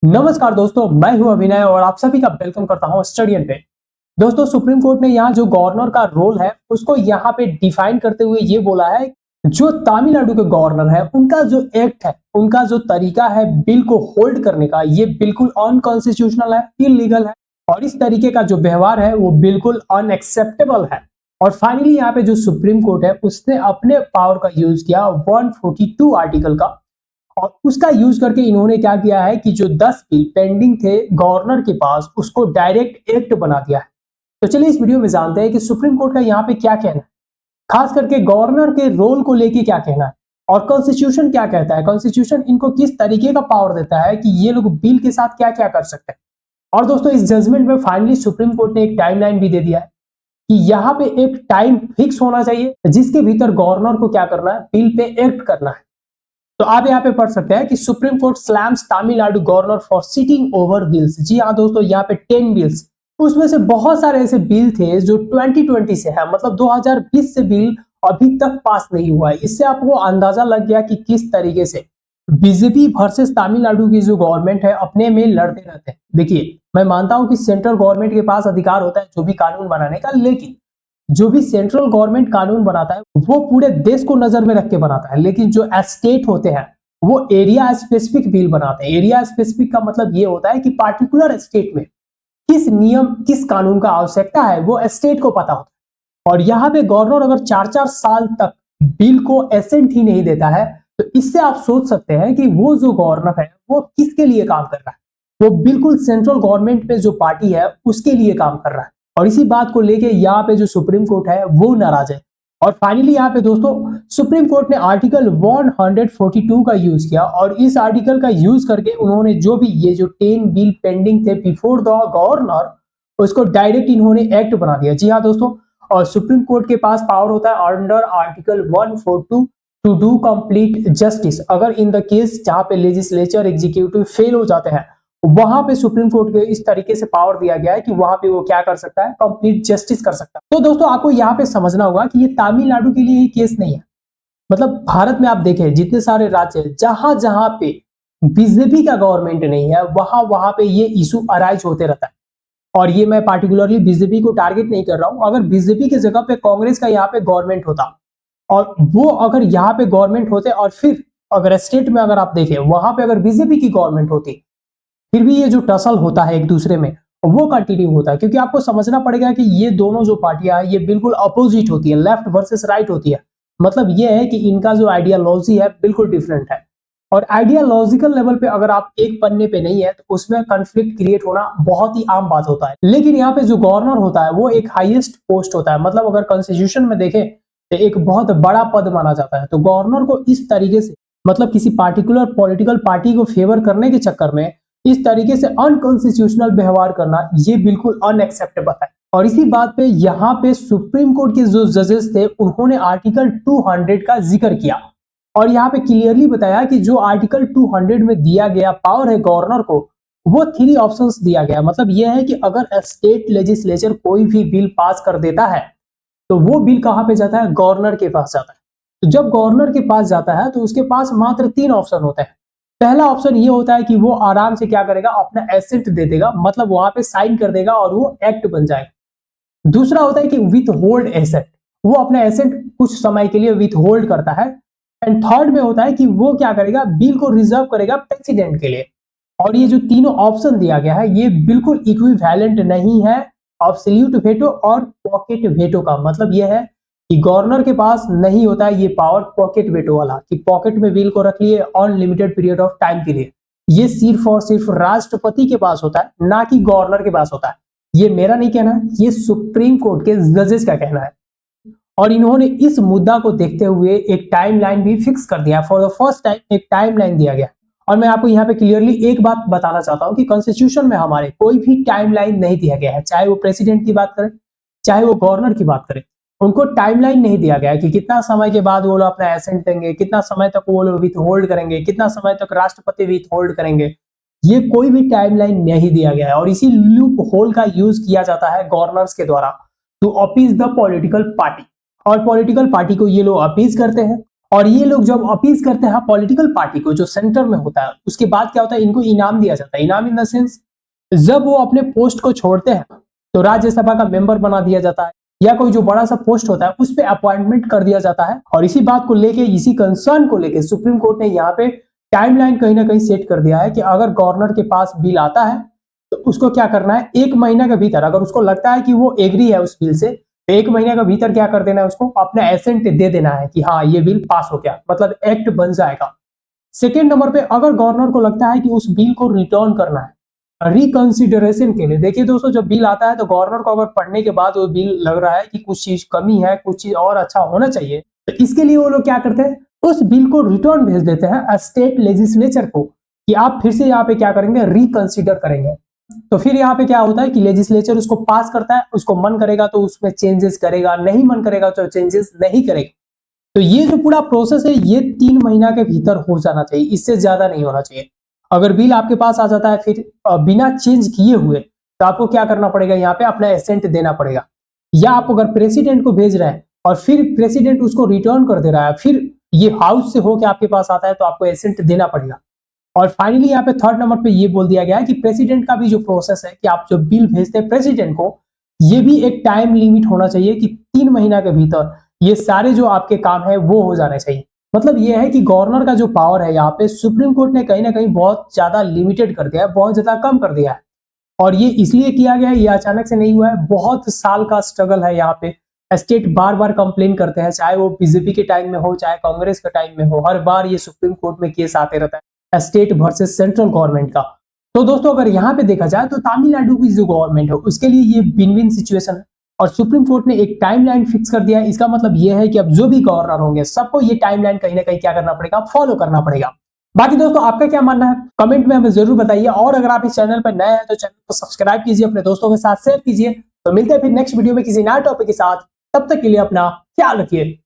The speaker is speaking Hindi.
नमस्कार दोस्तों, मैं हूं अभिनय और आप सभी का वेलकम करता हूं स्टडीएन पे। दोस्तों, सुप्रीम कोर्ट ने यहाँ जो गवर्नर का रोल है उसको यहाँ पे डिफाइन करते हुए ये बोला है, जो तमिलनाडु के गवर्नर है उनका जो एक्ट है, उनका जो तरीका है बिल को होल्ड करने का, ये बिल्कुल अनकॉन्स्टिट्यूशनल है, इलीगल है और इस तरीके का जो व्यवहार है वो बिल्कुल अनएक्सेप्टेबल है। और फाइनली यहाँ पे जो सुप्रीम कोर्ट है उसने अपने पावर का यूज किया 142 आर्टिकल का, और उसका यूज करके इन्होंने क्या किया है कि जो 10 बिल पेंडिंग थे गवर्नर के पास उसको डायरेक्ट एक्ट बना दिया है। तो चलिए इस वीडियो में जानते हैं कि सुप्रीम कोर्ट का यहाँ पे क्या कहना है, खास करके गवर्नर के रोल को लेके क्या कहना है और कॉन्स्टिट्यूशन क्या कहता है, कॉन्स्टिट्यूशन इनको किस तरीके का पावर देता है कि ये लोग बिल के साथ क्या क्या कर सकते हैं। और दोस्तों, इस जजमेंट में फाइनली सुप्रीम कोर्ट ने एक टाइमलाइन भी दे दिया है कि यहाँ पे एक टाइम फिक्स होना चाहिए जिसके भीतर गवर्नर को क्या करना है, बिल पे एक्ट करना है। तो आप यहाँ पे पढ़ सकते हैं कि Supreme Court slams Tamil Nadu governor for sitting over bills. जी हाँ दोस्तों, यहाँ पे 10 बिल्स, उसमें से बहुत सारे ऐसे बिल थे जो 2020 से है, मतलब 2020 से बिल अभी तक पास नहीं हुआ है। इससे आपको अंदाजा लग गया कि किस तरीके से बीजेपी वर्सेस तमिलनाडु की जो गवर्नमेंट है अपने में लड़ते रहते हैं। देखिए, मैं मानता हूं कि सेंट्रल गवर्नमेंट के पास अधिकार होता है जो भी कानून बनाने का, लेकिन जो भी सेंट्रल गवर्नमेंट कानून बनाता है वो पूरे देश को नजर में रख के बनाता है, लेकिन जो स्टेट होते हैं वो एरिया स्पेसिफिक बिल बनाते हैं। एरिया स्पेसिफिक का मतलब ये होता है कि पार्टिकुलर स्टेट में किस नियम किस कानून का आवश्यकता है वो स्टेट को पता होता है। और यहाँ पे गवर्नर अगर 4-4 साल तक बिल को एसेंट ही नहीं देता है तो इससे आप सोच सकते हैं कि वो जो गवर्नर है वो किसके लिए काम कर रहा है। वो बिल्कुल सेंट्रल गवर्नमेंट में जो पार्टी है उसके लिए काम कर रहा है। और इसी बात को लेके यहाँ पे जो सुप्रीम कोर्ट है वो नाराज है। और फाइनली यहाँ पे दोस्तों सुप्रीम कोर्ट ने आर्टिकल 142 का यूज किया, और इस आर्टिकल का यूज करके उन्होंने जो भी ये जो 10 बिल पेंडिंग थे बिफोर द गवर्नर उसको डायरेक्ट इन्होंने एक्ट बना दिया। जी हाँ दोस्तों, और सुप्रीम कोर्ट के पास पावर होता है under article 142 to do complete justice. अगर इन द केस जहां पे लेजिस्लेचर एग्जीक्यूटिव फेल हो जाते हैं वहां पे सुप्रीम कोर्ट को इस तरीके से पावर दिया गया है कि वहां पे वो क्या कर सकता है, कंप्लीट जस्टिस कर सकता है। तो दोस्तों आपको यहाँ पे समझना होगा कि ये तमिलनाडु के लिए ही केस नहीं है। मतलब भारत में आप देखें जितने सारे राज्य हैं जहां जहां पे बीजेपी का गवर्नमेंट नहीं है वहां वहां पे ये इशू अराइज होते रहता है। और ये मैं पार्टिकुलरली बीजेपी को टारगेट नहीं कर रहा हूं। अगर बीजेपी की जगह पे कांग्रेस का यहाँ पे गवर्नमेंट होता और वो अगर यहाँ पे गवर्नमेंट होते और फिर अगर स्टेट में अगर आप देखें वहां पे अगर बीजेपी की गवर्नमेंट होती फिर भी ये जो टसल होता है एक दूसरे में वो कंटिन्यू होता है, क्योंकि आपको समझना पड़ेगा कि ये दोनों जो पार्टियां हैं ये बिल्कुल अपोजिट होती है, लेफ्ट वर्सेस राइट होती है। मतलब ये है कि इनका जो आइडियालॉजी है बिल्कुल डिफरेंट है। और आइडियालॉजिकल लेवल पे अगर आप एक पन्ने पे नहीं है तो उसमें कंफ्लिक्ट क्रिएट होना बहुत ही आम बात होता है। लेकिन यहाँ पे जो गवर्नर होता है वो एक हाईएस्ट पोस्ट होता है, मतलब अगर कॉन्स्टिट्यूशन में देखें तो एक बहुत बड़ा पद माना जाता है। तो गवर्नर को इस तरीके से मतलब किसी पार्टिकुलर पॉलिटिकल पार्टी को फेवर करने के चक्कर में इस तरीके से अनकॉन्स्टिट्यूशनल व्यवहार करना ये बिल्कुल अनएक्सेप्टेबल है। और इसी बात पे यहाँ पे सुप्रीम कोर्ट के जो जजेस थे उन्होंने आर्टिकल 200 का जिक्र किया और यहाँ पे क्लियरली बताया कि जो आर्टिकल 200 में दिया गया पावर है गवर्नर को वो 3 ऑप्शंस दिया गया। मतलब यह है कि अगर स्टेट लेजिस्लेचर कोई भी बिल पास कर देता है तो वो बिल कहाँ पे जाता है, गवर्नर के पास जाता है। तो जब गवर्नर के पास जाता है तो उसके पास मात्र 3 ऑप्शन होते हैं। पहला ऑप्शन ये होता है कि वो आराम से क्या करेगा, अपना एसेंट दे देगा, मतलब वहां पे साइन कर देगा और वो एक्ट बन जाएगा। दूसरा होता है कि विथ होल्ड एसेट, वो अपना एसेट कुछ समय के लिए विथ होल्ड करता है। एंड थर्ड में होता है कि वो क्या करेगा, बिल को रिजर्व करेगा प्रेसिडेंट के लिए। और ये जो तीनों ऑप्शन दिया गया है ये बिल्कुल इक्विवेलेंट नहीं है एब्सोल्यूट वेटो और पॉकेट वेटो का। मतलब ये है कि गवर्नर के पास नहीं होता है ये पावर पॉकेट वेटो वाला कि पॉकेट में बिल को रख लिए अनलिमिटेड पीरियड ऑफ टाइम के लिए। ये सिर्फ और सिर्फ राष्ट्रपति के पास होता है, ना कि गवर्नर के पास होता है। ये मेरा नहीं कहना है, ये सुप्रीम कोर्ट के जजेस का कहना है। और इन्होंने इस मुद्दा को देखते हुए एक टाइमलाइन भी फिक्स कर दिया। फॉर द फर्स्ट टाइम एक टाइमलाइन दिया गया। और मैं आपको यहाँ पे क्लियरली एक बात बताना चाहता हूँ कि कॉन्स्टिट्यूशन में हमारे कोई भी टाइमलाइन नहीं दिया गया है, चाहे वो प्रेसिडेंट की बात करें चाहे वो गवर्नर की बात करें, उनको टाइमलाइन नहीं दिया गया है कि कितना समय के बाद वो लोग अपना एसेंट देंगे, कितना समय तक वो लोग विथ होल्ड करेंगे, कितना समय तक राष्ट्रपति विथ होल्ड करेंगे। ये कोई भी टाइमलाइन नहीं दिया गया है और इसी लूप होल का यूज किया जाता है गवर्नर्स के द्वारा to appease the political party. और पॉलिटिकल पार्टी को ये लोग अपीज करते हैं और ये लोग जब अपीज करते हैं पॉलिटिकल पार्टी को जो सेंटर में होता है, उसके बाद क्या होता है, इनको इनाम दिया जाता है। इनाम इन द सेंस, जब वो अपने पोस्ट को छोड़ते हैं तो राज्यसभा का मेंबर बना दिया जाता है, या कोई जो बड़ा सा पोस्ट होता है उस पर अपॉइंटमेंट कर दिया जाता है। और इसी बात को लेके, इसी कंसर्न को लेके सुप्रीम कोर्ट ने यहाँ पे टाइमलाइन कहीं ना कहीं सेट कर दिया है कि अगर गवर्नर के पास बिल आता है तो उसको क्या करना है, 1 महीना के भीतर, अगर उसको लगता है कि वो एग्री है उस बिल से, तो 1 महीने के भीतर क्या कर देना है, उसको अपना एसेंट दे देना है कि हाँ ये बिल पास हो गया, मतलब एक्ट बन जाएगा। सेकेंड नंबर पे, अगर गवर्नर को लगता है कि उस बिल को रिटर्न करना है रिकंसिडरेशन के लिए, देखिए दोस्तों जब बिल आता है तो गवर्नर को अगर पढ़ने के बाद वो बिल लग रहा है कि कुछ चीज कमी है, कुछ चीज और अच्छा होना चाहिए, तो इसके लिए वो लोग क्या करते हैं, उस बिल को रिटर्न भेज देते हैं स्टेट लेजिस्लेचर को कि आप फिर से यहाँ पे क्या करेंगे, रिकंसिडर करेंगे। तो फिर यहाँ पे क्या होता है कि लेजिस्लेचर उसको पास करता है, उसको मन करेगा तो उसमें चेंजेस करेगा, नहीं मन करेगा तो चेंजेस नहीं करेगा। तो ये जो पूरा प्रोसेस है ये 3 महीना के भीतर हो जाना चाहिए, इससे ज्यादा नहीं होना चाहिए। अगर बिल आपके पास आ जाता है फिर बिना चेंज किए हुए, तो आपको क्या करना पड़ेगा, यहाँ पे अपना एसेंट देना पड़ेगा। या आप अगर प्रेसिडेंट को भेज रहे हैं और फिर प्रेसिडेंट उसको रिटर्न कर दे रहा है, फिर ये हाउस से होकर आपके पास आता है, तो आपको एसेंट देना पड़ेगा। और फाइनली यहाँ पे थर्ड नंबर पे ये बोल दिया गया है कि प्रेसिडेंट का भी जो प्रोसेस है कि आप जो बिल भेजते हैं प्रेसिडेंट को, ये भी एक टाइम लिमिट होना चाहिए कि 3 महीना के भीतर ये सारे जो आपके काम है वो हो जाने चाहिए। मतलब ये है कि गवर्नर का जो पावर है यहाँ पे सुप्रीम कोर्ट ने कहीं ना कहीं बहुत ज्यादा लिमिटेड कर दिया है, बहुत ज्यादा कम कर दिया है। और ये इसलिए किया गया है, ये अचानक से नहीं हुआ है, बहुत साल का स्ट्रगल है यहाँ पे। स्टेट बार बार कंप्लेन करते हैं, चाहे वो बीजेपी के टाइम में हो चाहे कांग्रेस के टाइम में हो, हर बार ये सुप्रीम कोर्ट में केस आते रहता है स्टेट वर्सेस सेंट्रल गवर्नमेंट का। तो दोस्तों अगर यहाँ पे देखा जाए तो तमिलनाडु की जो गवर्नमेंट है उसके लिए ये विन विन सिचुएशन है, और सुप्रीम कोर्ट ने एक टाइमलाइन फिक्स कर दिया है। इसका मतलब ये है कि अब जो भी गवर्नर होंगे सबको ये टाइमलाइन कहीं ना कहीं क्या करना पड़ेगा, फॉलो करना पड़ेगा। बाकी दोस्तों आपका क्या मानना है कमेंट में हमें जरूर बताइए, और अगर आप इस चैनल पर नए हैं तो चैनल को सब्सक्राइब कीजिए, अपने दोस्तों के साथ शेयर कीजिए। तो मिलते हैं फिर नेक्स्ट वीडियो में किसी नए टॉपिक के साथ, तब तक के लिए अपना ख्याल रखिए।